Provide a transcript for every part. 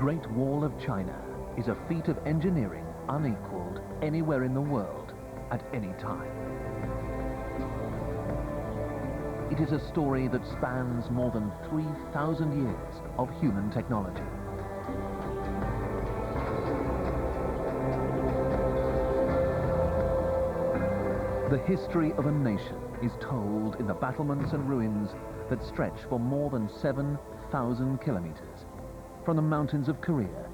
Great Wall of China is a feat of engineering unequaled anywhere in the world at any time. It is a story that spans more than 3,000 years of human technology. The history of a nation is told in the battlements and ruins that stretch for more than 7,000 kilometers, from the mountains of Korea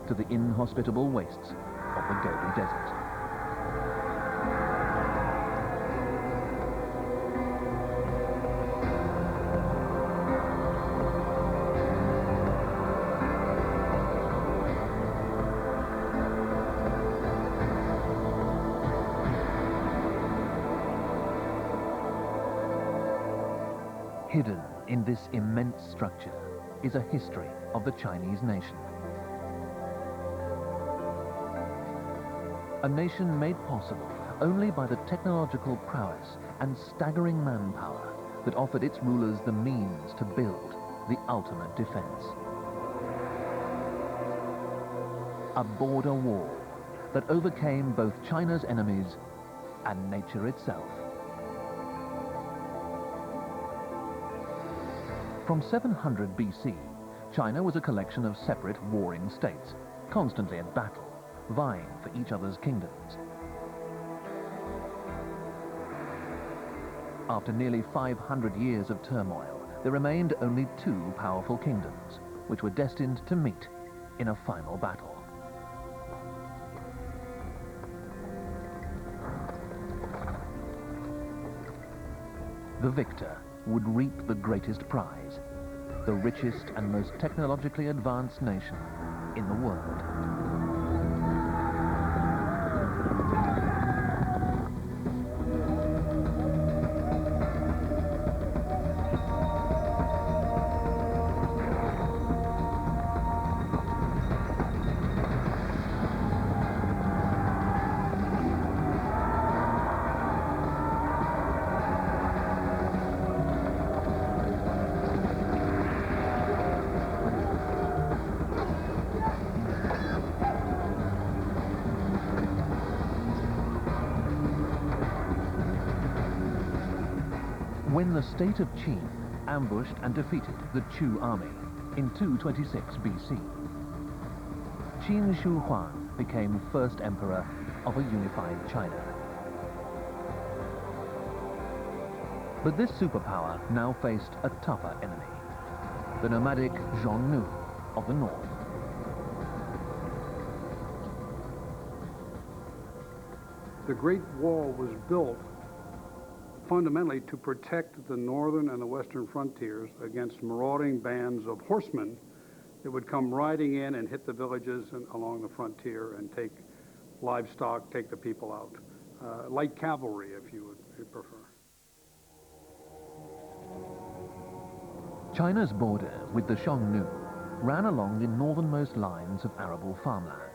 to the inhospitable wastes of the Gobi Desert. Hidden in this immense structure is a history of the Chinese nation. A nation made possible only by the technological prowess and staggering manpower that offered its rulers the means to build the ultimate defense. A border wall that overcame both China's enemies and nature itself. From 700 BC, China was a collection of separate warring states, constantly at battle, vying for each other's kingdoms. After nearly 500 years of turmoil, there remained only two powerful kingdoms, which were destined to meet in a final battle. The victor would reap the greatest prize, the richest and most technologically advanced nation in the world. When the state of Qin ambushed and defeated the Chu army in 226 BC, Qin Shi Huang became first emperor of a unified China. But this superpower now faced a tougher enemy, the nomadic Xiongnu of the north. The Great Wall was built fundamentally to protect the northern and the western frontiers against marauding bands of horsemen that would come riding in and hit the villages and along the frontier and take livestock, take the people out. Light cavalry, if you would prefer. China's border with the Xiongnu ran along the northernmost lines of arable farmland.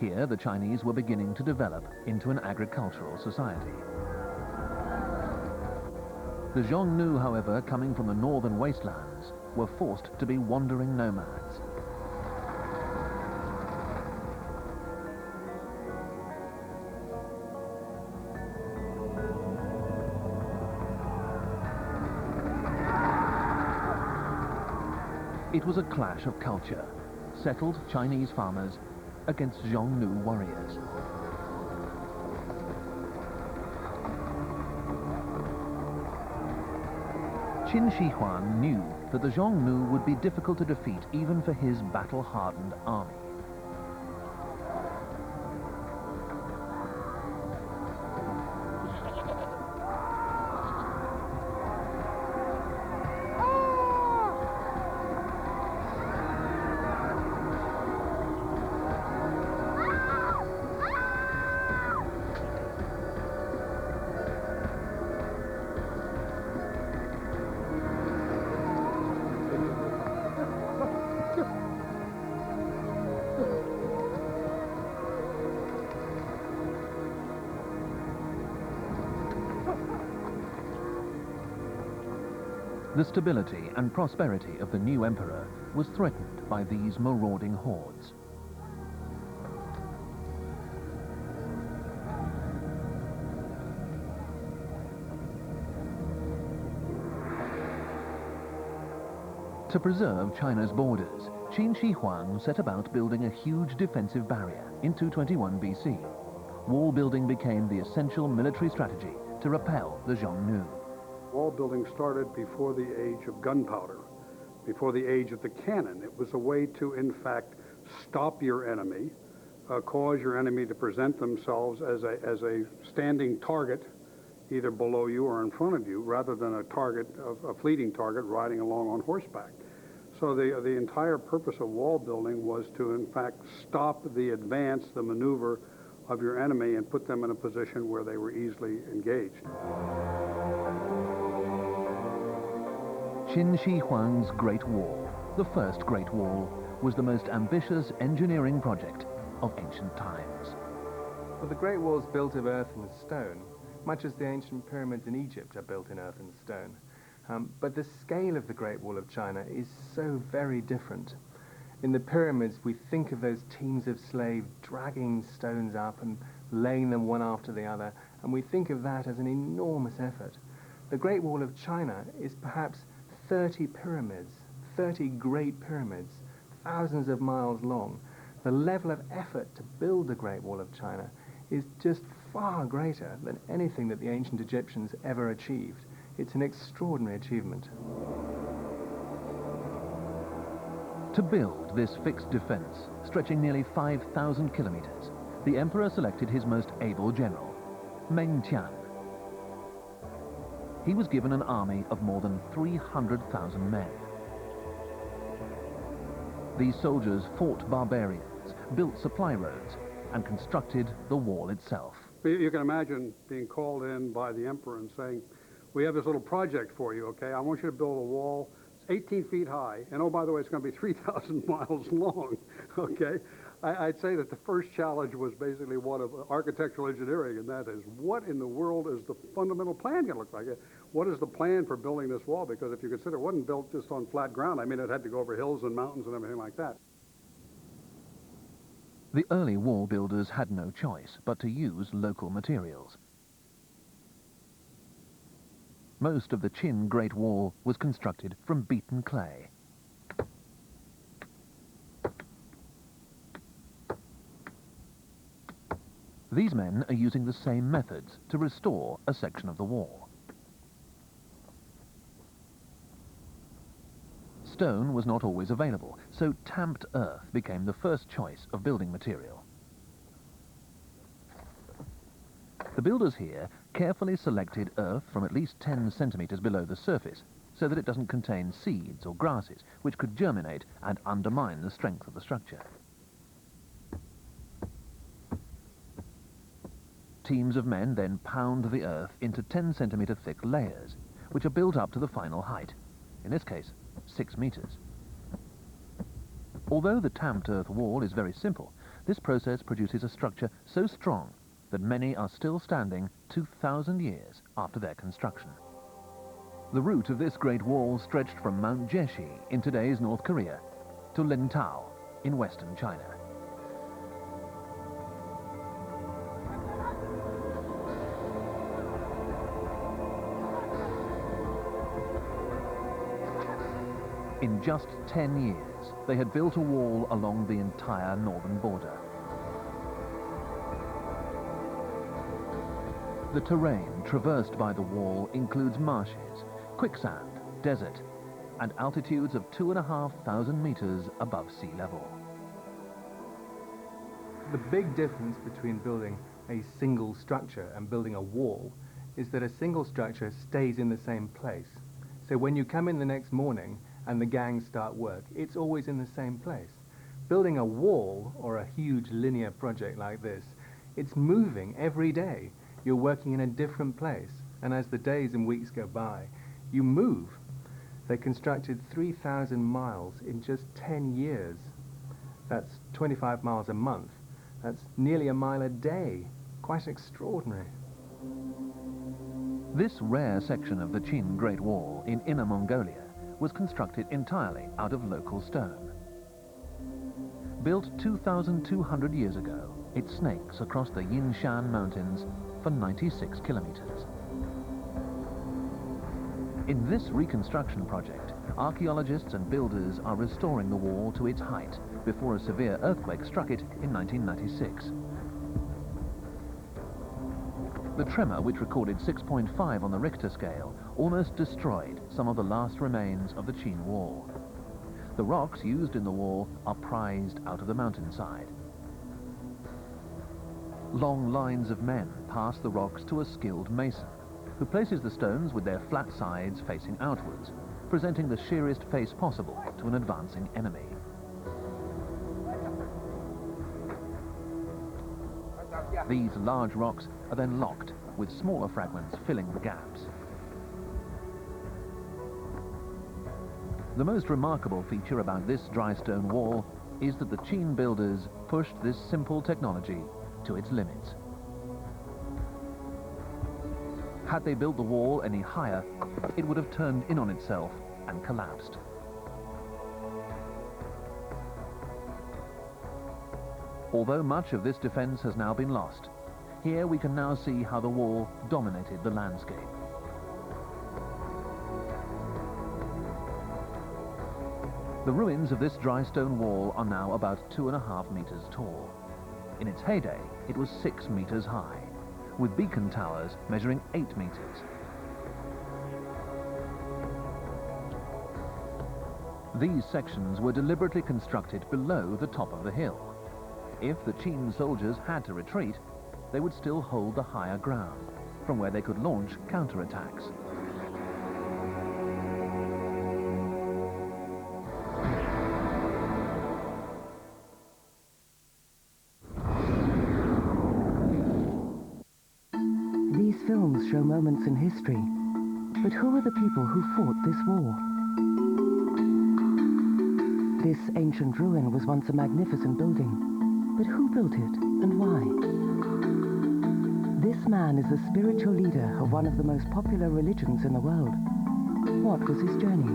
Here, the Chinese were beginning to develop into an agricultural society. The Xiongnu, however, coming from the northern wastelands, were forced to be wandering nomads. It was a clash of culture, settled Chinese farmers against Xiongnu warriors. Qin Shi Huang knew that the Xiongnu would be difficult to defeat even for his battle-hardened army. The stability and prosperity of the new emperor was threatened by these marauding hordes. To preserve China's borders, Qin Shi Huang set about building a huge defensive barrier in 221 BC. Wall building became the essential military strategy to repel the Xiongnu. Wall building started before the age of gunpowder, before the age of the cannon. It was a way to, in fact, stop your enemy, cause your enemy to present themselves as a standing target, either below you or in front of you, rather than a fleeting target riding along on horseback. So the entire purpose of wall building was to, in fact, stop the advance, the maneuver of your enemy and put them in a position where they were easily engaged. Qin Shi Huang's Great Wall, the first Great Wall, was the most ambitious engineering project of ancient times. Well, the Great Wall is built of earth and stone, much as the ancient pyramids in Egypt are built in earth and stone. But the scale of the Great Wall of China is so very different. In the pyramids, we think of those teams of slaves dragging stones up and laying them one after the other, and we think of that as an enormous effort. The Great Wall of China is perhaps 30 pyramids, 30 great pyramids, thousands of miles long. The level of effort to build the Great Wall of China is just far greater than anything that the ancient Egyptians ever achieved. It's an extraordinary achievement. To build this fixed defense, stretching nearly 5,000 kilometers, the emperor selected his most able general, Meng Tian. He was given an army of more than 300,000 men. These soldiers fought barbarians, built supply roads, and constructed the wall itself. You can imagine being called in by the emperor and saying, "We have this little project for you, okay? I want you to build a wall 18 feet high, and oh, by the way, it's going to be 3,000 miles long," okay? I'd say that the first challenge was basically one of architectural engineering, and that is, what in the world is the fundamental plan going to look like? What is the plan for building this wall? Because if you consider it wasn't built just on flat ground, I mean, it had to go over hills and mountains and everything like that. The early wall builders had no choice but to use local materials. Most of the Qin Great Wall was constructed from beaten clay. These men are using the same methods to restore a section of the wall. Stone was not always available, so tamped earth became the first choice of building material. The builders here carefully selected earth from at least 10 centimeters below the surface, so that it doesn't contain seeds or grasses, which could germinate and undermine the strength of the structure. Teams of men then pound the earth into 10-centimeter thick layers, which are built up to the final height, in this case, 6 meters. Although the tamped earth wall is very simple, this process produces a structure so strong that many are still standing 2,000 years after their construction. The route of this Great Wall stretched from Mount Jeshi in today's North Korea to Lintao in western China. In just 10 years, they had built a wall along the entire northern border. The terrain traversed by the wall includes marshes, quicksand, desert, and altitudes of 2,500 meters above sea level. The big difference between building a single structure and building a wall is that a single structure stays in the same place. So when you come in the next morning and the gangs start work, it's always in the same place. Building a wall, or a huge linear project like this, it's moving every day. You're working in a different place, and as the days and weeks go by, you move. They constructed 3,000 miles in just 10 years. That's 25 miles a month. That's nearly a mile a day. Quite extraordinary. This rare section of the Qin Great Wall in Inner Mongolia was constructed entirely out of local stone. Built 2,200 years ago, it snakes across the Yinshan Mountains for 96 kilometers. In this reconstruction project, archaeologists and builders are restoring the wall to its height before a severe earthquake struck it in 1996. The tremor, which recorded 6.5 on the Richter scale, almost destroyed some of the last remains of the Qin Wall. The rocks used in the wall are prized out of the mountainside. Long lines of men pass the rocks to a skilled mason, who places the stones with their flat sides facing outwards, presenting the sheerest face possible to an advancing enemy. These large rocks are then locked, with smaller fragments filling the gaps. The most remarkable feature about this dry stone wall is that the Qin builders pushed this simple technology to its limits. Had they built the wall any higher, it would have turned in on itself and collapsed. Although much of this defense has now been lost, here we can now see how the wall dominated the landscape. The ruins of this dry stone wall are now about 2.5 meters tall. In its heyday, it was 6 meters high, with beacon towers measuring 8 meters. These sections were deliberately constructed below the top of the hill. If the Qin soldiers had to retreat, they would still hold the higher ground, from where they could launch counterattacks. These films show moments in history, but who are the people who fought this war? This ancient ruin was once a magnificent building. But who built it and why? This man is the spiritual leader of one of the most popular religions in the world. What was his journey?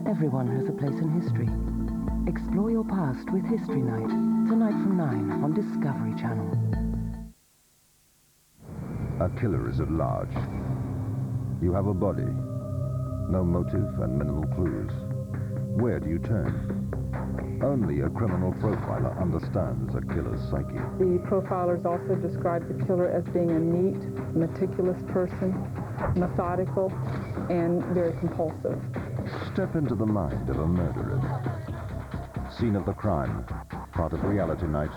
Everyone has a place in history. Explore your past with History Night, tonight from 9 on Discovery Channel. A killer is at large. You have a body, no motive and minimal clues. Where do you turn? Only a criminal profiler understands a killer's psyche. The profilers also describe the killer as being a neat, meticulous person, methodical, and very compulsive. Step into the mind of a murderer. Scene of the crime, part of Reality Night,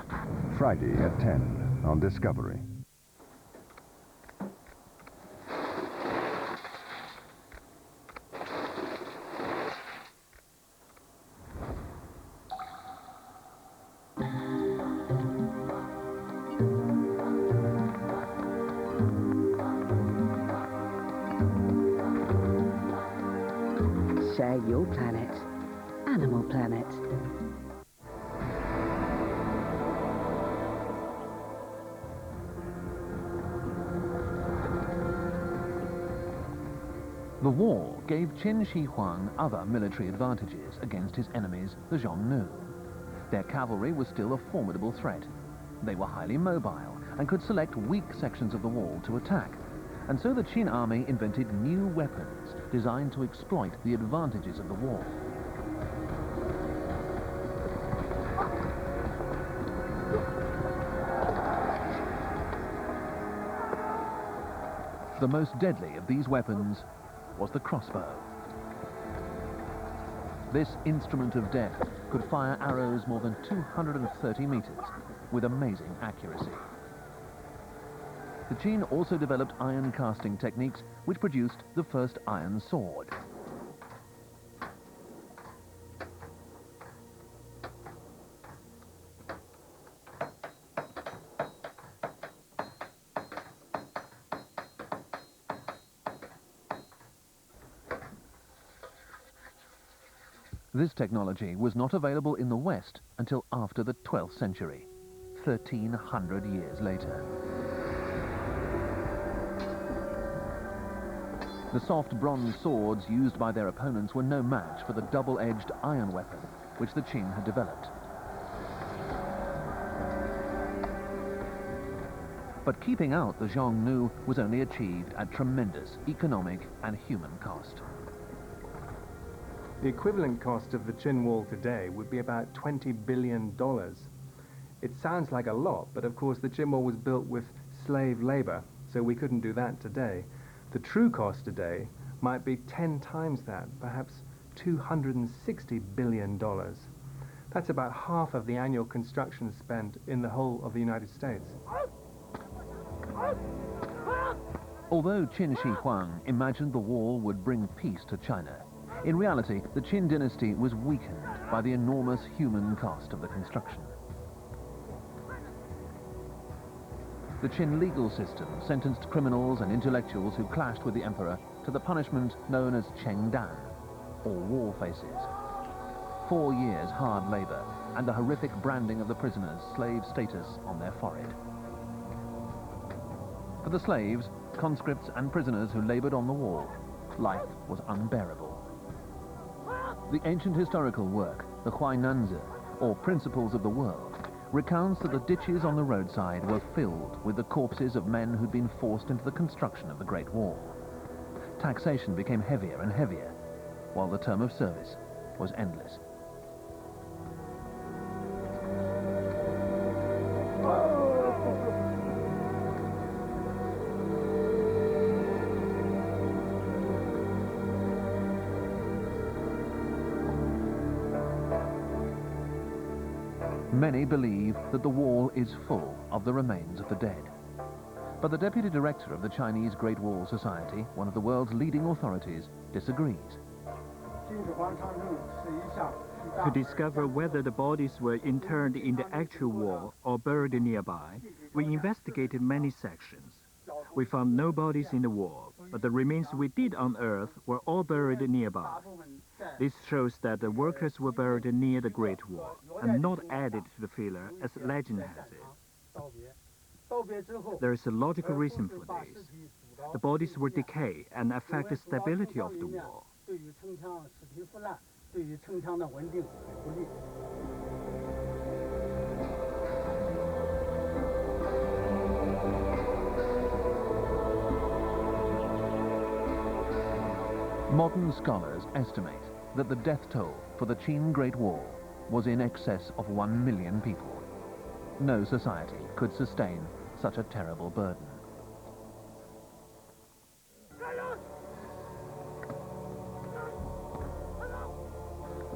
Friday at 10 on Discovery. Share your planet. Animal Planet. The war gave Qin Shi Huang other military advantages against his enemies, the Xiongnu. Their cavalry was still a formidable threat. They were highly mobile and could select weak sections of the wall to attack. And so the Qin army invented new weapons designed to exploit the advantages of the wall. The most deadly of these weapons was the crossbow. This instrument of death could fire arrows more than 230 meters with amazing accuracy. The Qin also developed iron casting techniques which produced the first iron sword. This technology was not available in the West until after the 12th century, 1,300 years later. The soft bronze swords used by their opponents were no match for the double-edged iron weapon which the Qin had developed. But keeping out the Xiongnu was only achieved at tremendous economic and human cost. The equivalent cost of the Qin Wall today would be about $20 billion. It sounds like a lot, but of course the Qin Wall was built with slave labor, so we couldn't do that today. The true cost today might be 10 times that, perhaps $260 billion. That's about half of the annual construction spend in the whole of the United States. Although Qin Shi Huang imagined the wall would bring peace to China, in reality the Qin dynasty was weakened by the enormous human cost of the construction. The Qin legal system sentenced criminals and intellectuals who clashed with the emperor to the punishment known as Chengdan, or wall faces. 4 years hard labor and the horrific branding of the prisoners' slave status on their forehead. For the slaves, conscripts and prisoners who labored on the wall, life was unbearable. The ancient historical work, the Huainanzi, or Principles of the World, recounts that the ditches on the roadside were filled with the corpses of men who'd been forced into the construction of the Great Wall. Taxation became heavier and heavier, while the term of service was endless. Many believe that the wall is full of the remains of the dead. But the deputy director of the Chinese Great Wall Society, one of the world's leading authorities, disagrees. To discover whether the bodies were interred in the actual wall or buried nearby, we investigated many sections. We found no bodies in the wall, but the remains we did unearth were all buried nearby. This shows that the workers were buried near the Great Wall and not added to the filler as legend has it. There is a logical reason for this. The bodies will decay and affect the stability of the wall. Modern scholars estimate that the death toll for the Qin Great Wall was in excess of 1 million people. No society could sustain such a terrible burden.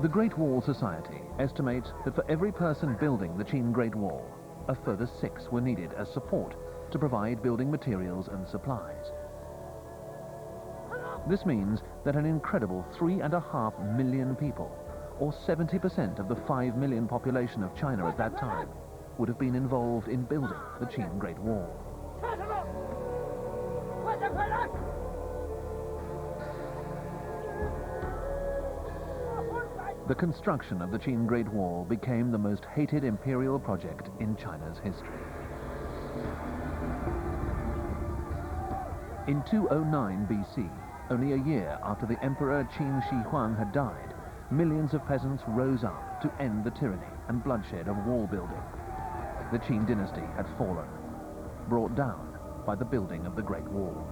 The Great Wall Society estimates that for every person building the Qin Great Wall, a further 6 were needed as support to provide building materials and supplies. This means that an incredible 3.5 million people, or 70% of the 5 million population of China at that time, would have been involved in building the Qin Great Wall. The construction of the Qin Great Wall became the most hated imperial project in China's history. In 209 BC, only a year after the Emperor Qin Shi Huang had died, millions of peasants rose up to end the tyranny and bloodshed of wall building. The Qin dynasty had fallen, brought down by the building of the Great Wall.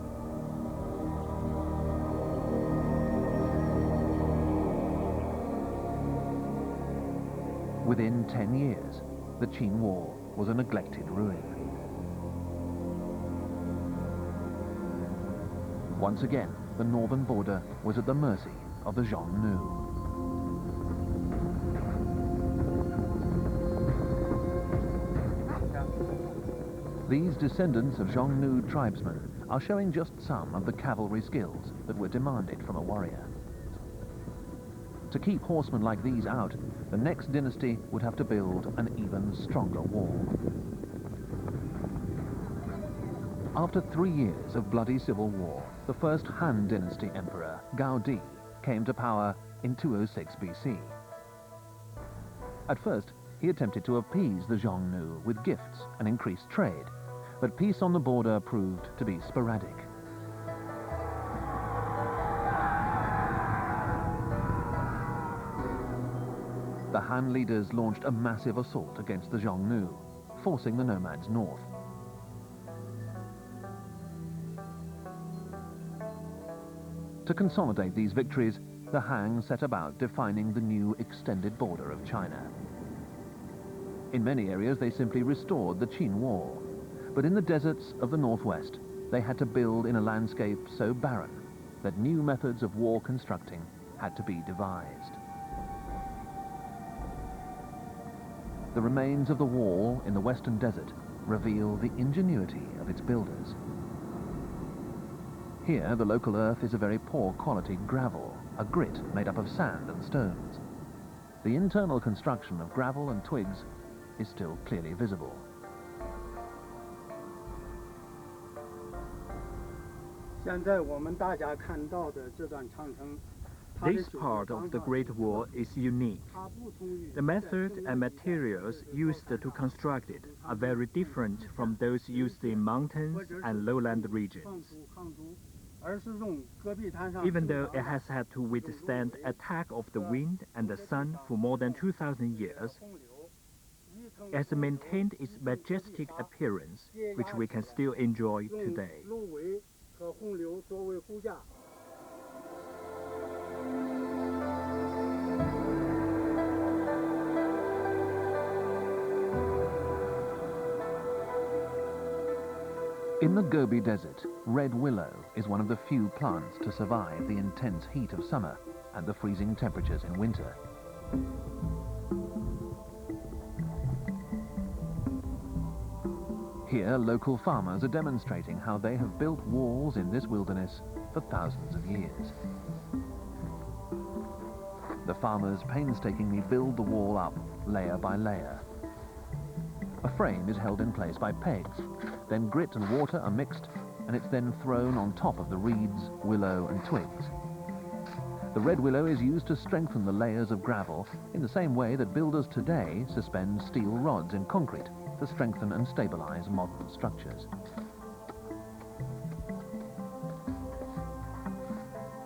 Within 10 years, the Qin Wall was a neglected ruin. Once again, the northern border was at the mercy of the Xiongnu. These descendants of Xiongnu tribesmen are showing just some of the cavalry skills that were demanded from a warrior. To keep horsemen like these out, the next dynasty would have to build an even stronger wall. After 3 years of bloody civil war, the first Han Dynasty emperor, Gao Di, came to power in 206 BC. At first, he attempted to appease the Xiongnu with gifts and increased trade, but peace on the border proved to be sporadic. Han leaders launched a massive assault against the Xiongnu, forcing the nomads north. To consolidate these victories, the Han set about defining the new extended border of China. In many areas, they simply restored the Qin Wall, but in the deserts of the northwest, they had to build in a landscape so barren that new methods of wall constructing had to be devised. The remains of the wall in the western desert reveal the ingenuity of its builders. Here, the local earth is a very poor quality gravel, a grit made up of sand and stones. The internal construction of gravel and twigs is still clearly visible. This part of the Great Wall is unique. The method and materials used to construct it are very different from those used in mountains and lowland regions. Even though it has had to withstand attack of the wind and the sun for more than 2,000 years, it has maintained its majestic appearance, which we can still enjoy today. In the Gobi Desert, red willow is one of the few plants to survive the intense heat of summer and the freezing temperatures in winter. Here, local farmers are demonstrating how they have built walls in this wilderness for thousands of years. The farmers painstakingly build the wall up layer by layer. A frame is held in place by pegs, then grit and water are mixed, and it's then thrown on top of the reeds, willow and twigs. The red willow is used to strengthen the layers of gravel in the same way that builders today suspend steel rods in concrete to strengthen and stabilize modern structures.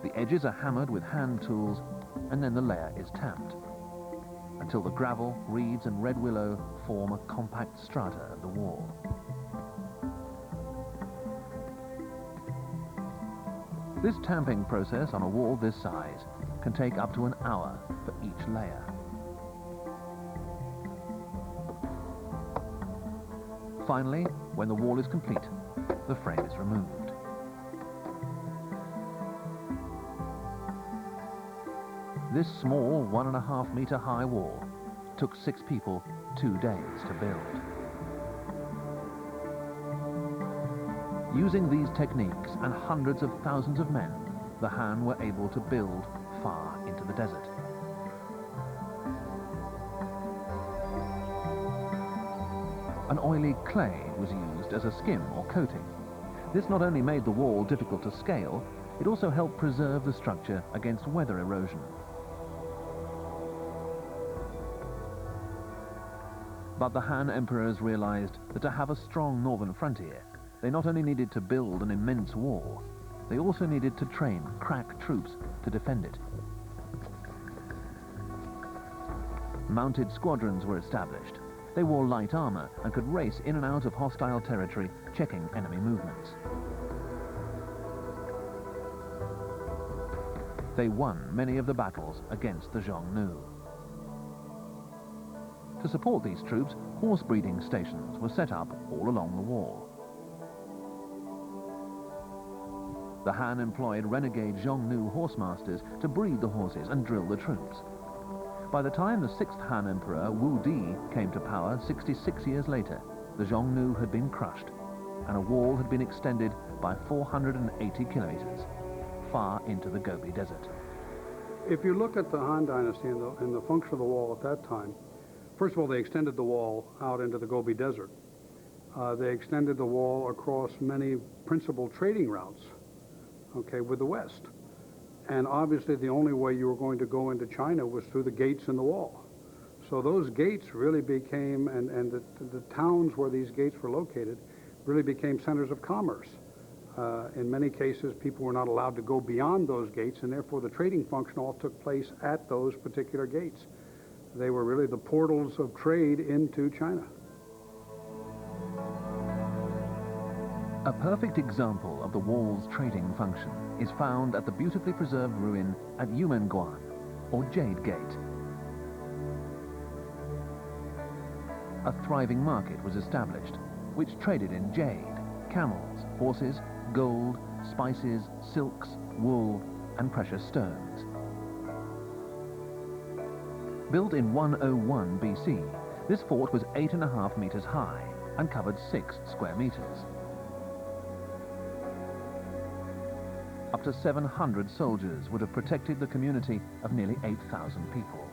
The edges are hammered with hand tools, and then the layer is tamped, until the gravel, reeds and red willow form a compact strata of the wall. This tamping process on a wall this size can take up to an hour for each layer. Finally, when the wall is complete, the frame is removed. This small 1.5 meter high wall took 6 people 2 days to build. Using these techniques and hundreds of thousands of men, the Han were able to build far into the desert. An oily clay was used as a skim or coating. This not only made the wall difficult to scale, it also helped preserve the structure against weather erosion. But the Han emperors realized that to have a strong northern frontier, they not only needed to build an immense wall, they also needed to train crack troops to defend it. Mounted squadrons were established. They wore light armor and could race in and out of hostile territory, checking enemy movements. They won many of the battles against the Xiongnu. To support these troops, horse breeding stations were set up all along the wall. The Han employed renegade Xiongnu horsemasters to breed the horses and drill the troops. By the time the 6th Han Emperor Wu Di came to power 66 years later, the Xiongnu had been crushed, and a wall had been extended by 480 kilometers, far into the Gobi Desert. If you look at the Han Dynasty and the function of the wall at that time, first of all, they extended the wall out into the Gobi Desert. They extended the wall across many principal trading routes, okay, with the West. And obviously the only way you were going to go into China was through the gates in the wall. So those gates really became, and the towns where these gates were located, really became centers of commerce. In many cases, people were not allowed to go beyond those gates, and therefore the trading function all took place at those particular gates. They were really the portals of trade into China. A perfect example of the wall's trading function is found at the beautifully preserved ruin at Yumenguan, or Jade Gate. A thriving market was established, which traded in jade, camels, horses, gold, spices, silks, wool, and precious stones. Built in 101 BC, this fort was 8.5 meters high and covered 6 square meters. Up to 700 soldiers would have protected the community of nearly 8,000 people.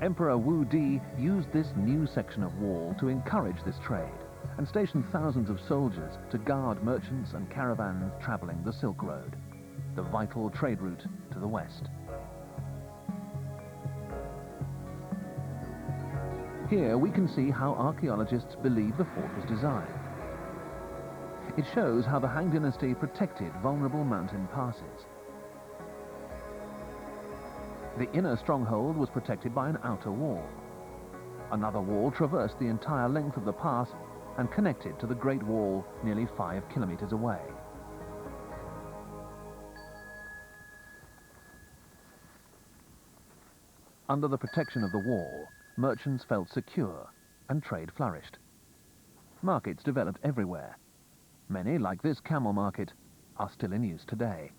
Emperor Wu Di used this new section of wall to encourage this trade and stationed thousands of soldiers to guard merchants and caravans traveling the Silk Road, the vital trade route to the west. Here we can see how archaeologists believe the fort was designed. It shows how the Han Dynasty protected vulnerable mountain passes. The inner stronghold was protected by an outer wall. Another wall traversed the entire length of the pass and connected to the Great Wall nearly 5 kilometers away. Under the protection of the wall, merchants felt secure and trade flourished. Markets developed everywhere. Many, like this camel market, are still in use today.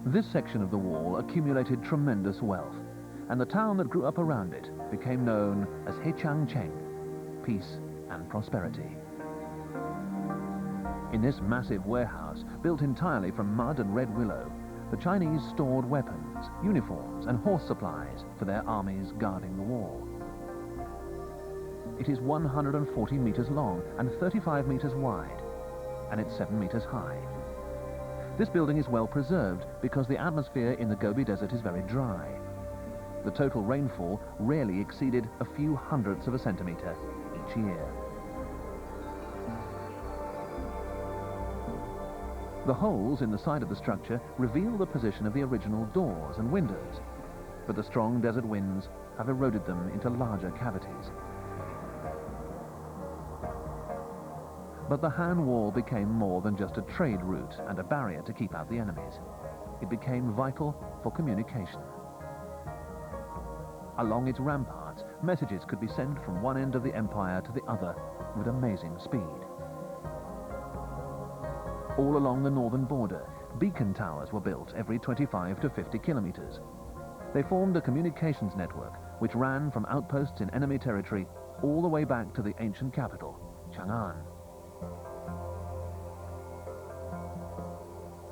This section of the wall accumulated tremendous wealth, and the town that grew up around it became known as Heqiangcheng, peace and prosperity. In this massive warehouse, built entirely from mud and red willow, the Chinese stored weapons, uniforms, and horse supplies for their armies guarding the wall. It is 140 meters long and 35 meters wide, and it's 7 meters high. This building is well preserved because the atmosphere in the Gobi Desert is very dry. The total rainfall rarely exceeded a few hundredths of a centimeter each year. The holes in the side of the structure reveal the position of the original doors and windows, but the strong desert winds have eroded them into larger cavities. But the Han Wall became more than just a trade route and a barrier to keep out the enemies. It became vital for communication. Along its ramparts, messages could be sent from one end of the empire to the other with amazing speed. All along the northern border, beacon towers were built every 25 to 50 kilometers. They formed a communications network which ran from outposts in enemy territory all the way back to the ancient capital, Chang'an.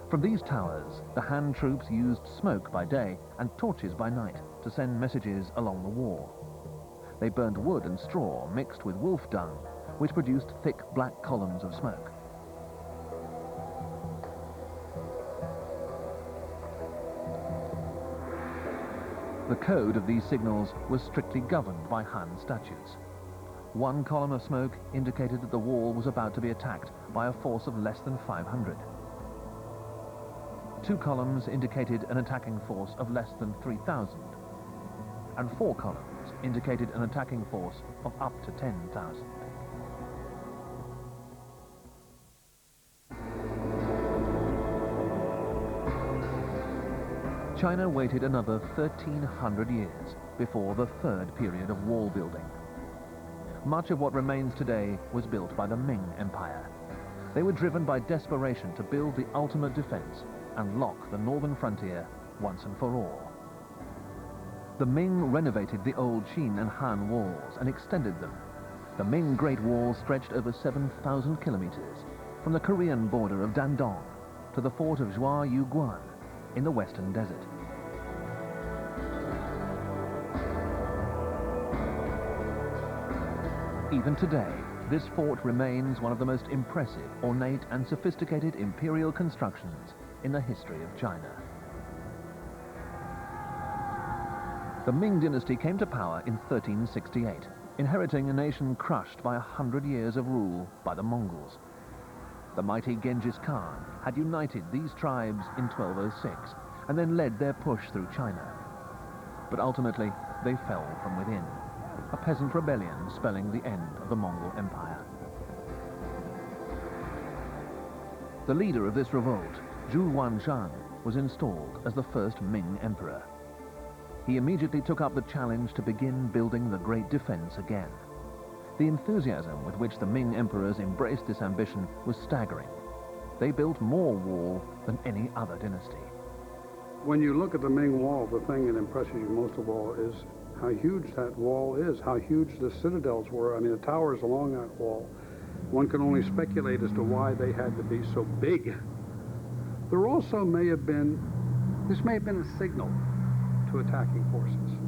From these towers, the Han troops used smoke by day and torches by night to send messages along the wall. They burned wood and straw mixed with wolf dung, which produced thick black columns of smoke. The code of these signals was strictly governed by Han statutes. One column of smoke indicated that the wall was about to be attacked by a force of less than 500. 2 columns indicated an attacking force of less than 3,000. And 4 columns indicated an attacking force of up to 10,000. China waited another 1,300 years before the third period of wall building. Much of what remains today was built by the Ming Empire. They were driven by desperation to build the ultimate defense and lock the northern frontier once and for all. The Ming renovated the old Qin and Han walls and extended them. The Ming Great Wall stretched over 7,000 kilometers, from the Korean border of Dandong to the fort of Zhuayuguan in the western desert. Even today, this fort remains one of the most impressive, ornate and sophisticated imperial constructions in the history of China. The Ming dynasty came to power in 1368, inheriting a nation crushed by 100 years of rule by the Mongols. The mighty Genghis Khan had united these tribes in 1206 and then led their push through China. But ultimately, they fell from within, a peasant rebellion spelling the end of the Mongol Empire. The leader of this revolt, Zhu Huanshan, was installed as the first Ming emperor. He immediately took up the challenge to begin building the great defense again. The enthusiasm with which the Ming emperors embraced this ambition was staggering. They built more wall than any other dynasty. When you look at the Ming Wall, the thing that impresses you most of all is how huge that wall is, how huge the citadels were. I mean, the towers along that wall. One can only speculate as to why they had to be so big. There also may have been a signal to attacking forces.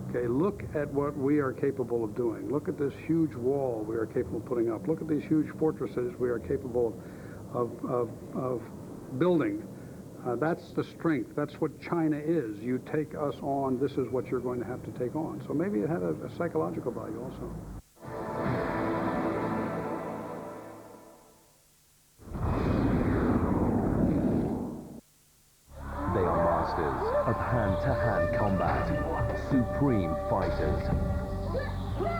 Okay, look at what we are capable of doing. Look at this huge wall we are capable of putting up. Look at these huge fortresses we are capable of building. That's the strength. That's what China is. You take us on, this is what you're going to have to take on. So maybe it had a psychological value also. They are masters of hand-to-hand combat, supreme fighters,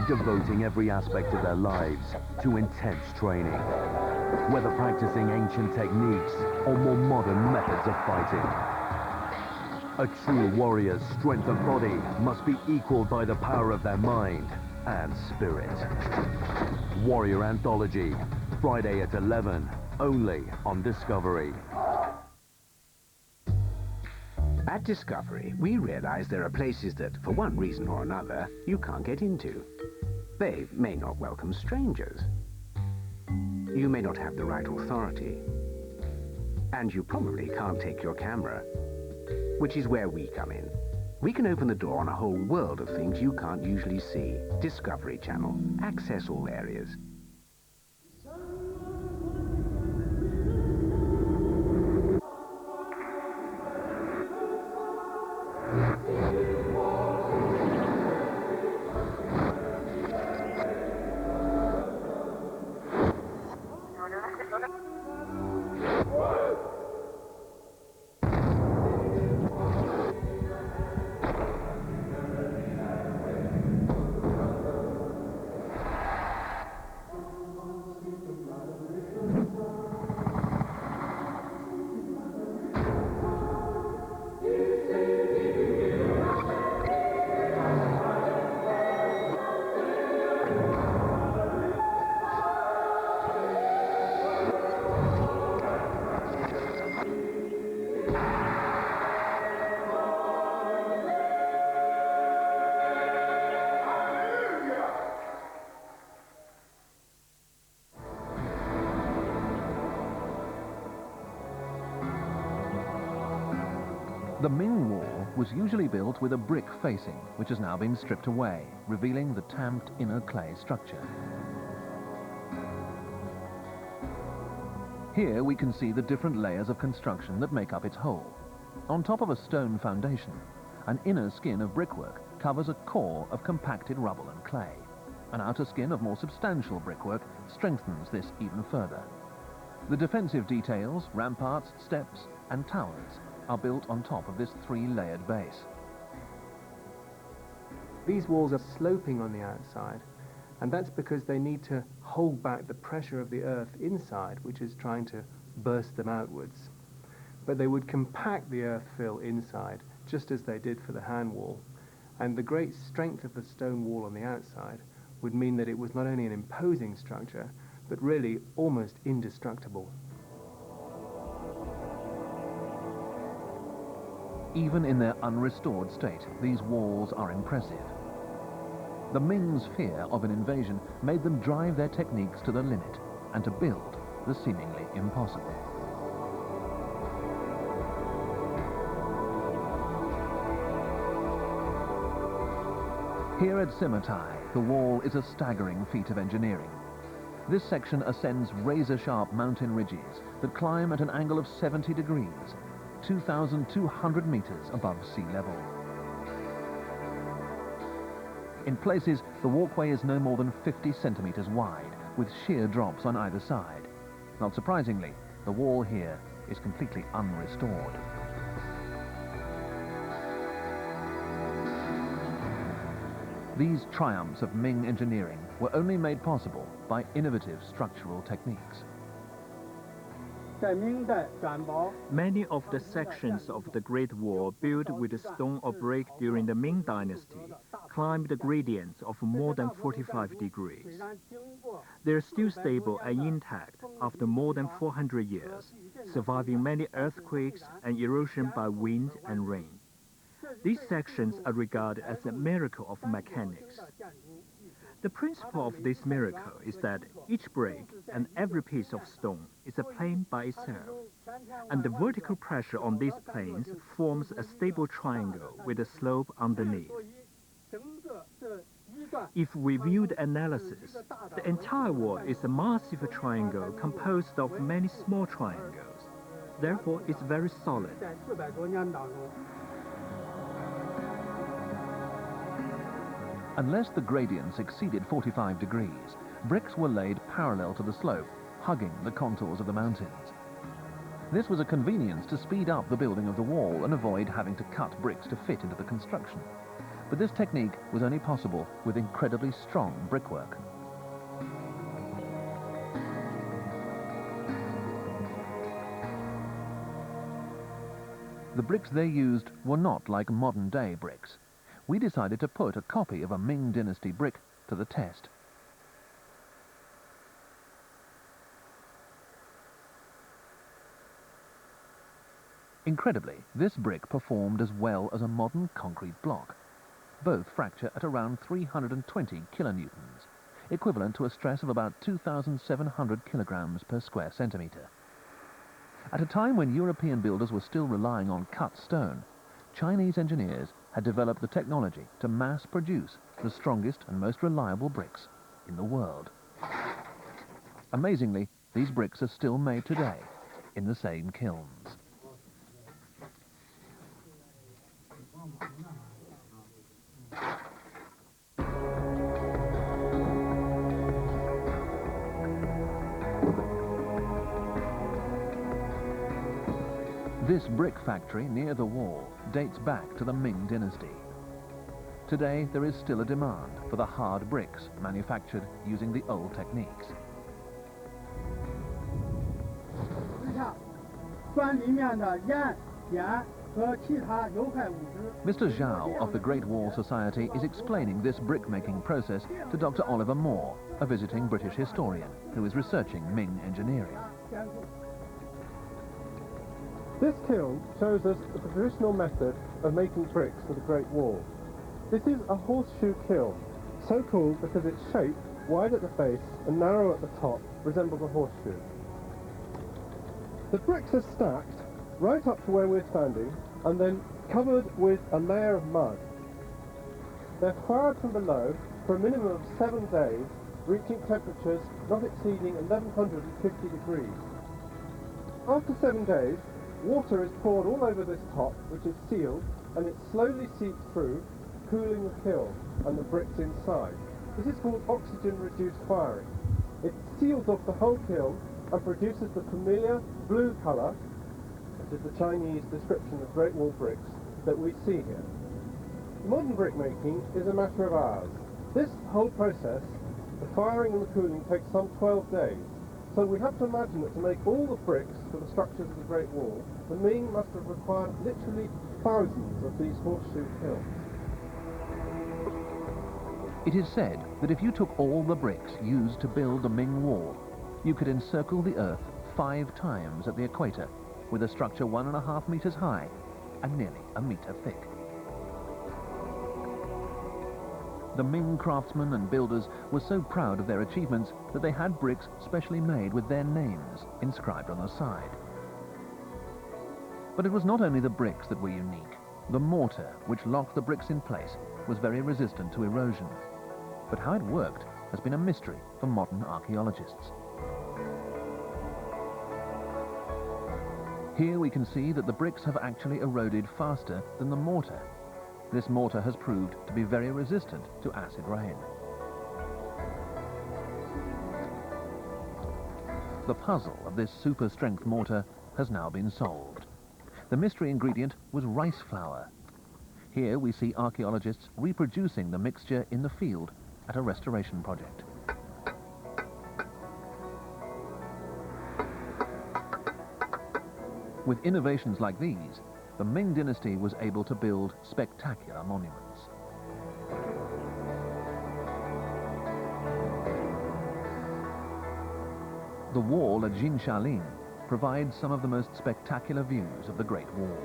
devoting every aspect of their lives to intense training, whether practicing ancient techniques or more modern methods of fighting. A true warrior's strength of body must be equaled by the power of their mind and spirit. Warrior Anthology, Friday at 11, only on Discovery. At Discovery, we realize there are places that, for one reason or another, you can't get into. They may not welcome strangers. You may not have the right authority. And you probably can't take your camera. Which is where we come in. We can open the door on a whole world of things you can't usually see. Discovery Channel. Access all areas. The Ming Wall was usually built with a brick facing, which has now been stripped away, revealing the tamped inner clay structure. Here we can see the different layers of construction that make up its whole. On top of a stone foundation, an inner skin of brickwork covers a core of compacted rubble and clay. An outer skin of more substantial brickwork strengthens this even further. The defensive details, ramparts, steps, and towers are built on top of this three-layered base. These walls are sloping on the outside, and that's because they need to hold back the pressure of the earth inside, which is trying to burst them outwards. But they would compact the earth fill inside, just as they did for the Han Wall. And the great strength of the stone wall on the outside would mean that it was not only an imposing structure, but really almost indestructible. Even in their unrestored state, these walls are impressive. The Ming's fear of an invasion made them drive their techniques to the limit and to build the seemingly impossible. Here at Sima-Tai, the wall is a staggering feat of engineering. This section ascends razor-sharp mountain ridges that climb at an angle of 70 degrees, 2,200 meters above sea level. In places, the walkway is no more than 50 centimeters wide, with sheer drops on either side. Not surprisingly, the wall here is completely unrestored. These triumphs of Ming engineering were only made possible by innovative structural techniques. Many of the sections of the Great Wall built with stone or brick during the Ming Dynasty climbed the gradients of more than 45 degrees. They are still stable and intact after more than 400 years, surviving many earthquakes and erosion by wind and rain. These sections are regarded as a miracle of mechanics. The principle of this miracle is that each brick and every piece of stone is a plane by itself, and the vertical pressure on these planes forms a stable triangle with a slope underneath. If we view the analysis, the entire wall is a massive triangle composed of many small triangles. Therefore, it's very solid. Unless the gradients exceeded 45 degrees, bricks were laid parallel to the slope, hugging the contours of the mountains. This was a convenience to speed up the building of the wall and avoid having to cut bricks to fit into the construction. But this technique was only possible with incredibly strong brickwork. The bricks they used were not like modern-day bricks. We decided to put a copy of a Ming Dynasty brick to the test. Incredibly, this brick performed as well as a modern concrete block. Both fracture at around 320 kilonewtons, equivalent to a stress of about 2,700 kilograms per square centimeter. At a time when European builders were still relying on cut stone, Chinese engineers had developed the technology to mass produce the strongest and most reliable bricks in the world. Amazingly, these bricks are still made today in the same kilns. This brick factory near the wall dates back to the Ming Dynasty. Today, there is still a demand for the hard bricks manufactured using the old techniques. Mr. Zhao of the Great Wall Society is explaining this brick-making process to Dr. Oliver Moore, a visiting British historian who is researching Ming engineering. This kiln shows us the traditional method of making bricks for the Great Wall. This is a horseshoe kiln, so called because its shape, wide at the base and narrow at the top, resembles a horseshoe. The bricks are stacked right up to where we're standing and then covered with a layer of mud. They're fired from below for a minimum of 7 days, reaching temperatures not exceeding 1150 degrees. After 7 days, water is poured all over this top, which is sealed, and it slowly seeps through, cooling the kiln and the bricks inside. This is called oxygen-reduced firing. It seals off the whole kiln and produces the familiar blue colour, which is the Chinese description of Great Wall bricks, that we see here. Modern brickmaking is a matter of hours. This whole process, the firing and the cooling, takes some 12 days. So we have to imagine that to make all the bricks for the structures of the Great Wall, the Ming must have required literally thousands of these horseshoe kilns. It is said that if you took all the bricks used to build the Ming Wall, you could encircle the Earth 5 times at the equator, with a structure 1.5 meters high and nearly a meter thick. The Ming craftsmen and builders were so proud of their achievements that they had bricks specially made with their names inscribed on the side. But it was not only the bricks that were unique. The mortar, which locked the bricks in place, was very resistant to erosion. But how it worked has been a mystery for modern archaeologists. Here we can see that the bricks have actually eroded faster than the mortar. This mortar has proved to be very resistant to acid rain. The puzzle of this super-strength mortar has now been solved. The mystery ingredient was rice flour. Here we see archaeologists reproducing the mixture in the field at a restoration project. With innovations like these, the Ming dynasty was able to build spectacular monuments. The wall at Jinshaling provides some of the most spectacular views of the Great Wall.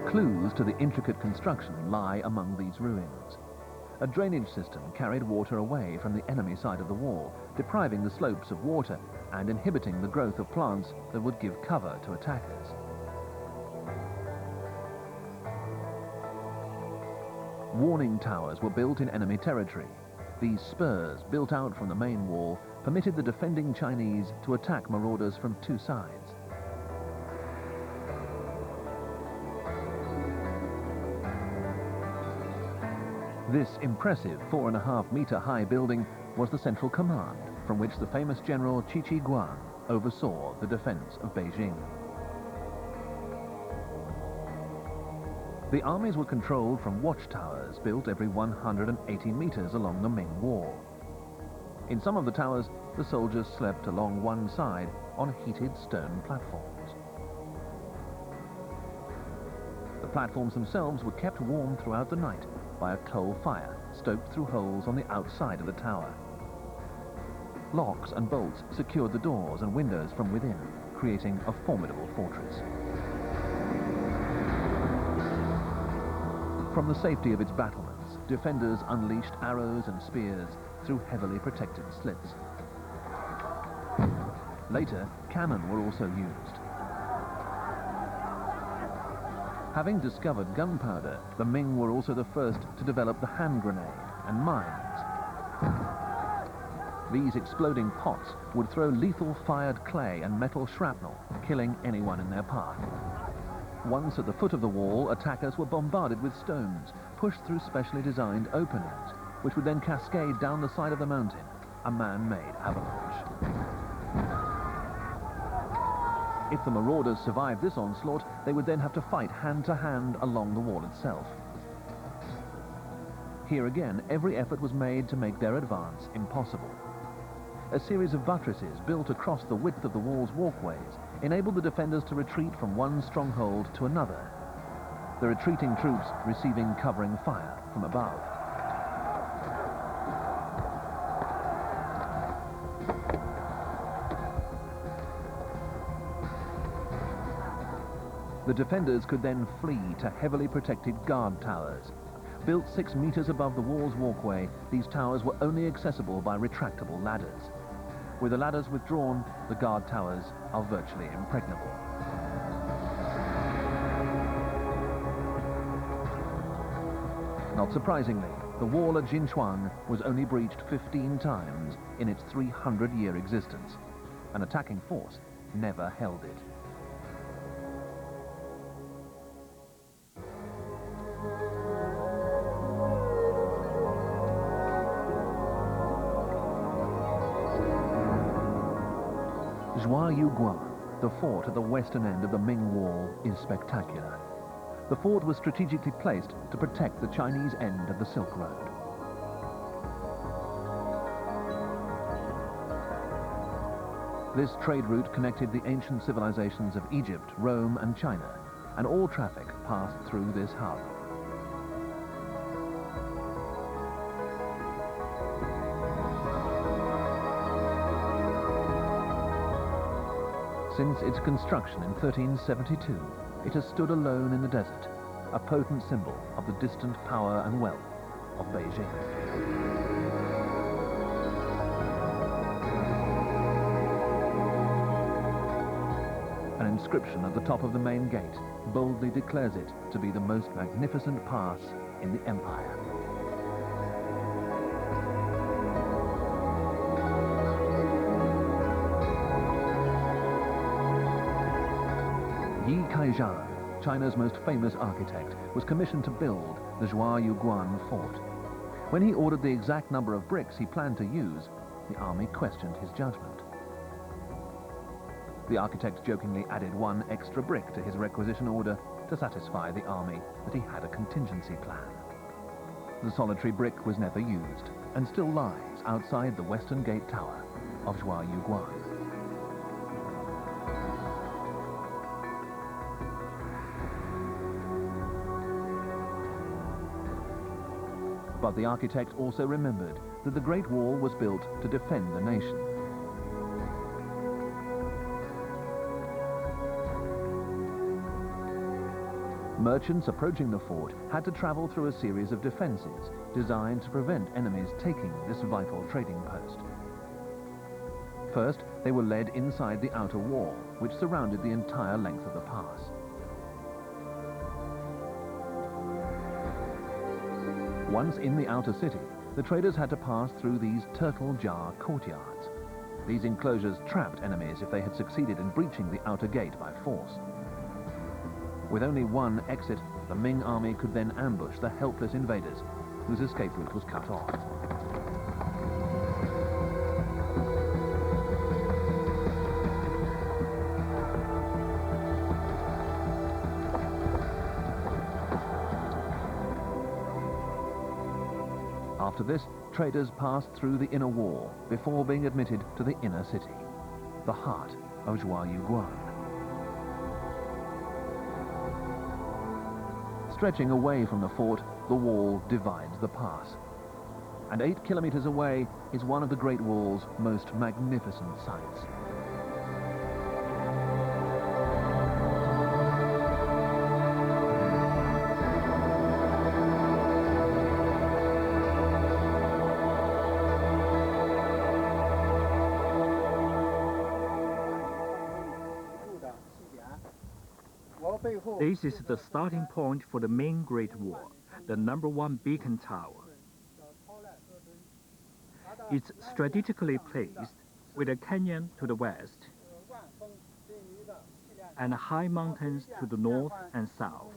Clues to the intricate construction lie among these ruins. A drainage system carried water away from the enemy side of the wall, depriving the slopes of water and inhibiting the growth of plants that would give cover to attackers. Warning towers were built in enemy territory. These spurs, built out from the main wall, permitted the defending Chinese to attack marauders from two sides. This impressive 4.5-meter high building was the central command from which the famous general Qi Guang oversaw the defense of Beijing. The armies were controlled from watchtowers built every 180 meters along the Ming Wall. In some of the towers, the soldiers slept along one side on heated stone platforms. The platforms themselves were kept warm throughout the night by a coal fire stoked through holes on the outside of the tower. Locks and bolts secured the doors and windows from within, creating a formidable fortress. From the safety of its battlements, defenders unleashed arrows and spears through heavily protected slits. Later, cannon were also used. Having discovered gunpowder, the Ming were also the first to develop the hand grenade and mines. These exploding pots would throw lethal fired clay and metal shrapnel, killing anyone in their path. Once at the foot of the wall, attackers were bombarded with stones, pushed through specially designed openings, which would then cascade down the side of the mountain, a man-made avalanche. If the marauders survived this onslaught, they would then have to fight hand-to-hand along the wall itself. Here again, every effort was made to make their advance impossible. A series of buttresses built across the width of the wall's walkways enabled the defenders to retreat from one stronghold to another, the retreating troops receiving covering fire from above. The defenders could then flee to heavily protected guard towers. Built 6 meters above the wall's walkway, these towers were only accessible by retractable ladders. With the ladders withdrawn, the guard towers are virtually impregnable. Not surprisingly, the wall at Jinchuan was only breached 15 times in its 300-year existence. An attacking force never held it. Zhuayuguan, the fort at the western end of the Ming Wall, is spectacular. The fort was strategically placed to protect the Chinese end of the Silk Road. This trade route connected the ancient civilizations of Egypt, Rome, and China, and all traffic passed through this hub. Since its construction in 1372, it has stood alone in the desert, a potent symbol of the distant power and wealth of Beijing. An inscription at the top of the main gate boldly declares it to be the most magnificent pass in the empire. Yi Kaizhan, China's most famous architect, was commissioned to build the Zhuayuguan fort. When he ordered the exact number of bricks he planned to use, the army questioned his judgment. The architect jokingly added one extra brick to his requisition order to satisfy the army that he had a contingency plan. The solitary brick was never used and still lies outside the western gate tower of Zhuayuguan. But the architect also remembered that the Great Wall was built to defend the nation. Merchants approaching the fort had to travel through a series of defenses designed to prevent enemies taking this vital trading post. First, they were led inside the outer wall, which surrounded the entire length of the pass. Once in the outer city, the traders had to pass through these turtle jar courtyards. These enclosures trapped enemies if they had succeeded in breaching the outer gate by force. With only one exit, the Ming army could then ambush the helpless invaders, whose escape route was cut off. After this, traders passed through the inner wall before being admitted to the inner city, the heart of Zhuayuguan. Stretching away from the fort, the wall divides the pass. And 8 kilometers away is one of the Great Wall's most magnificent sights. This is the starting point for the main Great Wall, the #1 beacon tower. It's strategically placed with a canyon to the west and high mountains to the north and south.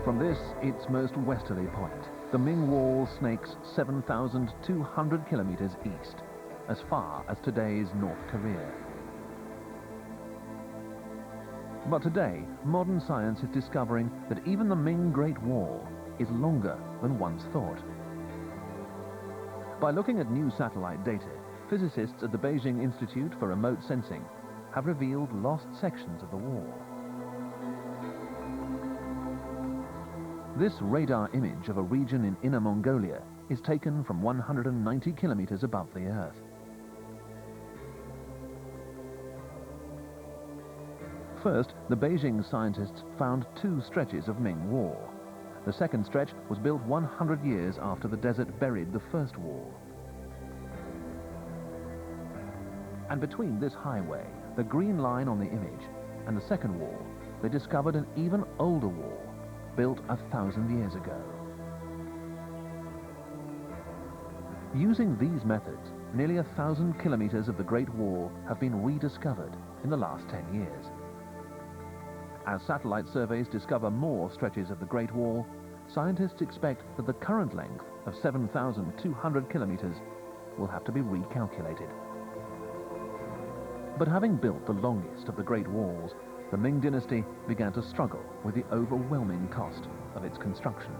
From this, its most westerly point, the Ming Wall snakes 7,200 kilometers east, as far as today's North Korea. But today, modern science is discovering that even the Ming Great Wall is longer than once thought. By looking at new satellite data, physicists at the Beijing Institute for Remote Sensing have revealed lost sections of the wall. This radar image of a region in Inner Mongolia is taken from 190 kilometers above the Earth. First, the Beijing scientists found 2 stretches of Ming Wall. The second stretch was built 100 years after the desert buried the first wall. And between this highway, the green line on the image, and the second wall, they discovered an even older wall, built 1,000 years ago. Using these methods, nearly 1,000 kilometers of the Great Wall have been rediscovered in the last 10 years. As satellite surveys discover more stretches of the Great Wall, scientists expect that the current length of 7,200 kilometers will have to be recalculated. But having built the longest of the Great Walls, the Ming dynasty began to struggle with the overwhelming cost of its construction.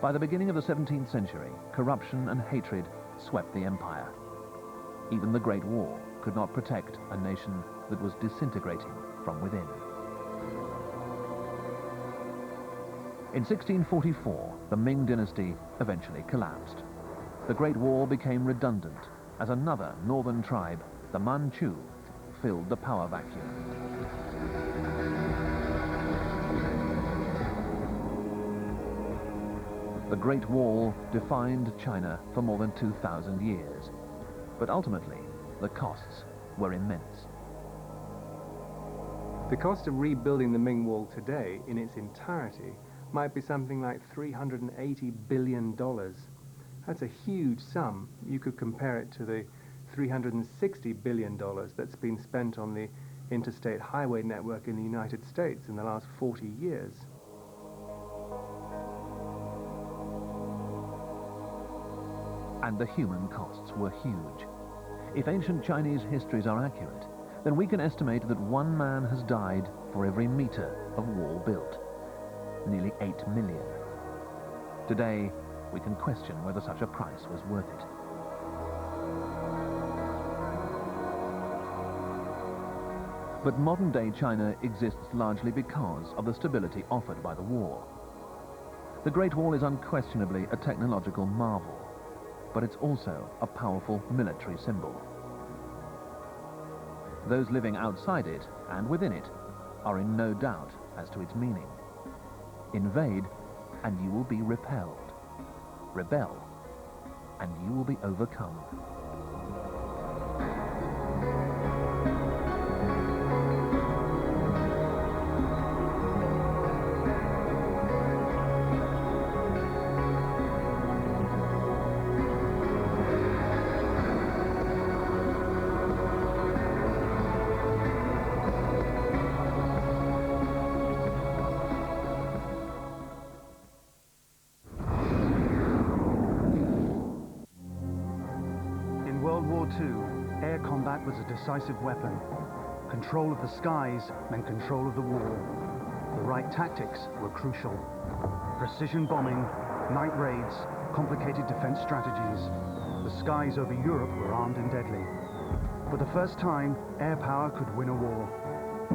By the beginning of the 17th century, corruption and hatred swept the empire. Even the Great Wall could not protect a nation that was disintegrating from within. In 1644, the Ming dynasty eventually collapsed. The Great Wall became redundant as another northern tribe, the Manchu, filled the power vacuum. The Great Wall defined China for more than 2,000 years, but ultimately, the costs were immense. The cost of rebuilding the Ming Wall today in its entirety might be something like $380 billion. That's a huge sum. You could compare it to the $360 billion that's been spent on the interstate highway network in the United States in the last 40 years. And the human costs were huge. If ancient Chinese histories are accurate, then we can estimate that one man has died for every meter of wall built. Nearly 8 million. Today, we can question whether such a price was worth it. But modern-day China exists largely because of the stability offered by the war. The Great Wall is unquestionably a technological marvel, but it's also a powerful military symbol. Those living outside it and within it are in no doubt as to its meaning. Invade, and you will be repelled. Rebel, and you will be overcome. Air combat was a decisive weapon. Control of the skies meant control of the war. The right tactics were crucial. Precision bombing, night raids, complicated defense strategies. The skies over Europe were armed and deadly. For the first time, air power could win a war.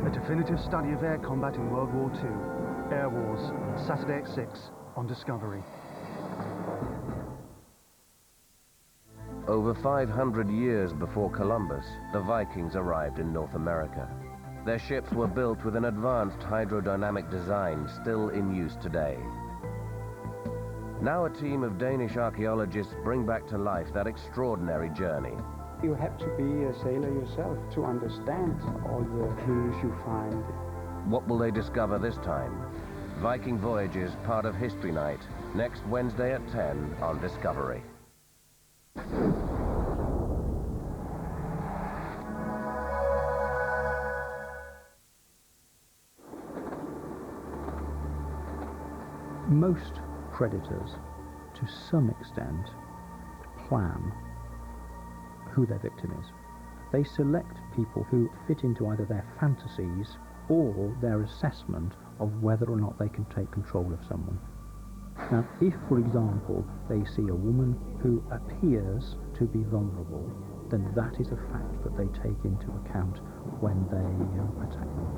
A definitive study of air combat in World War II. Air Wars, Saturday at 6 on Discovery. Over 500 years before Columbus, the Vikings arrived in North America. Their ships were built with an advanced hydrodynamic design still in use today. Now a team of Danish archaeologists bring back to life that extraordinary journey. You have to be a sailor yourself to understand all the clues you find. What will they discover this time? Viking Voyages, part of History Night, next Wednesday at 10 on Discovery. Most predators, to some extent, plan who their victim is. They select people who fit into either their fantasies or their assessment of whether or not they can take control of someone. Now, if, for example, they see a woman who appears to be vulnerable, then that is a fact that they take into account when they attack them.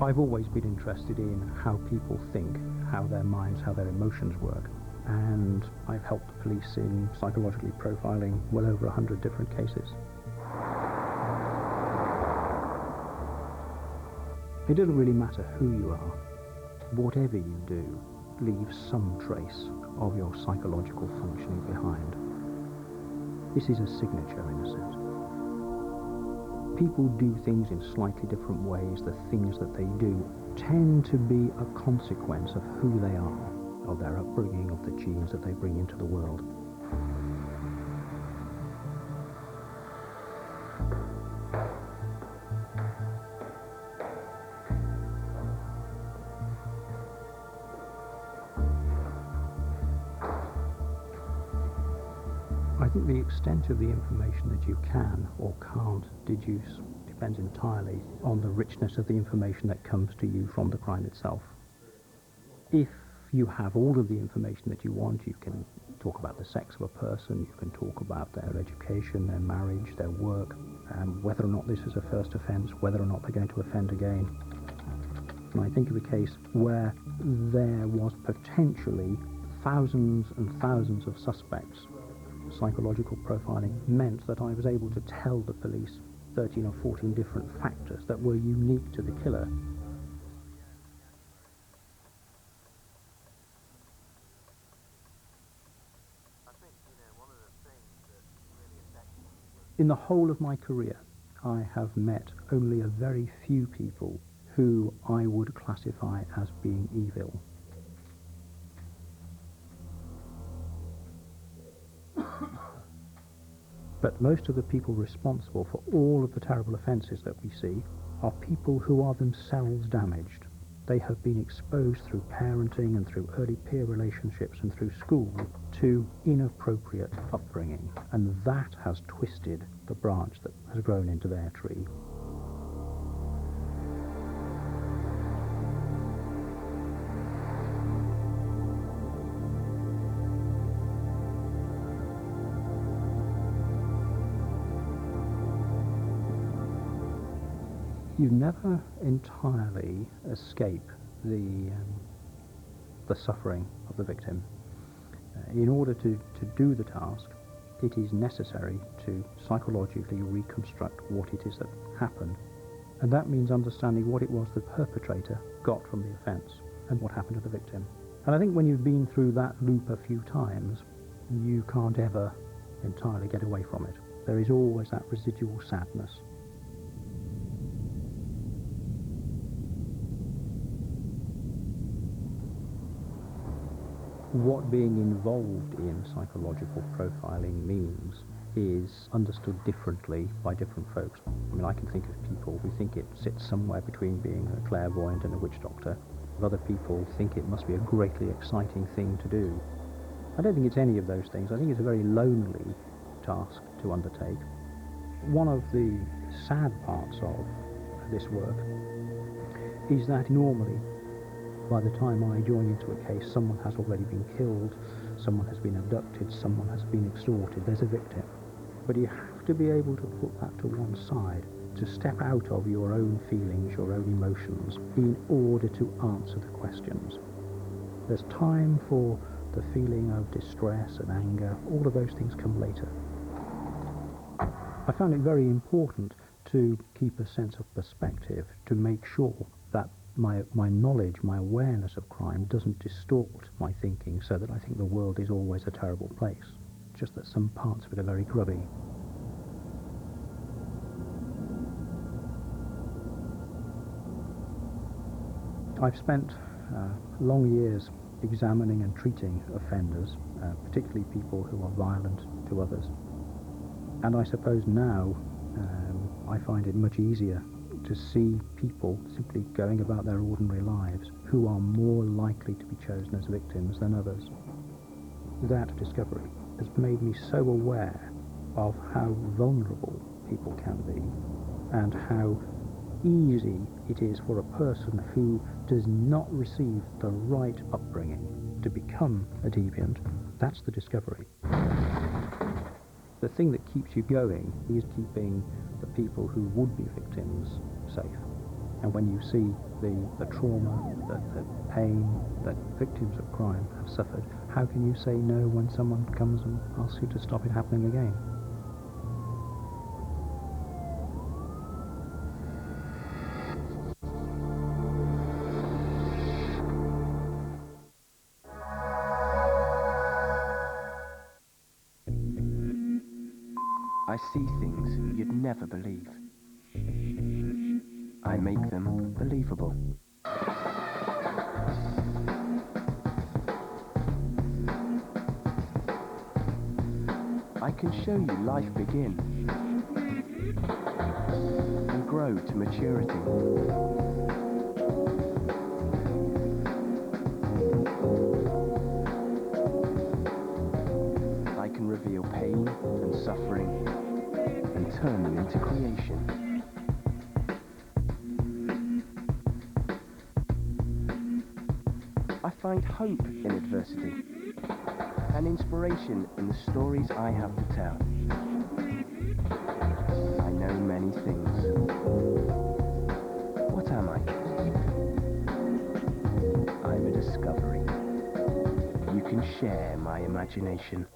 I've always been interested in how people think, how their minds, how their emotions work. And I've helped the police in psychologically profiling well over 100 different cases. It doesn't really matter who you are. Whatever you do, leave some trace of your psychological functioning behind. This is a signature in a sense. People do things in slightly different ways. The things that they do tend to be a consequence of who they are, of their upbringing, of the genes that they bring into the world. I think the extent of the information that you can or can't deduce depends entirely on the richness of the information that comes to you from the crime itself. If you have all of the information that you want, you can talk about the sex of a person, you can talk about their education, their marriage, their work, whether or not this is a first offence, whether or not they're going to offend again. And I think of a case where there was potentially thousands and thousands of suspects. Psychological profiling meant that I was able to tell the police 13 or 14 different factors that were unique to the killer. In the whole of my career, I have met only a very few people who I would classify as being evil. But most of the people responsible for all of the terrible offences that we see are people who are themselves damaged. They have been exposed through parenting and through early peer relationships and through school to inappropriate upbringing, and that has twisted the branch that has grown into their tree. You never entirely escape the suffering of the victim. In order to do the task, it is necessary to psychologically reconstruct what it is that happened. And that means understanding what it was the perpetrator got from the offence and what happened to the victim. And I think when you've been through that loop a few times, you can't ever entirely get away from it. There is always that residual sadness. What being involved in psychological profiling means is understood differently by different folks. I mean, I can think of people who think it sits somewhere between being a clairvoyant and a witch doctor. Other people think it must be a greatly exciting thing to do. I don't think it's any of those things. I think it's a very lonely task to undertake. One of the sad parts of this work is that normally, by the time I join into a case, someone has already been killed, someone has been abducted, someone has been extorted, there's a victim. But you have to be able to put that to one side, to step out of your own feelings, your own emotions, in order to answer the questions. There's time for the feeling of distress and anger, all of those things come later. I found it very important to keep a sense of perspective, to make sure that my knowledge, my awareness of crime doesn't distort my thinking so that I think the world is always a terrible place. Just that some parts of it are very grubby. I've spent long years examining and treating offenders, particularly people who are violent to others. And I suppose now I find it much easier to see people simply going about their ordinary lives who are more likely to be chosen as victims than others. That discovery has made me so aware of how vulnerable people can be and how easy it is for a person who does not receive the right upbringing to become a deviant. That's the discovery. The thing that keeps you going is keeping the people who would be victims safe. And when you see the trauma, the pain that victims of crime have suffered, how can you say no when someone comes and asks you to stop it happening again? I see things you'd never believe. I make them believable. I can show you life begin and grow to maturity. I can reveal pain and suffering and turn them into creation. I find hope in adversity and inspiration in the stories I have to tell. I know many things. What am I? I'm a discovery. You can share my imagination.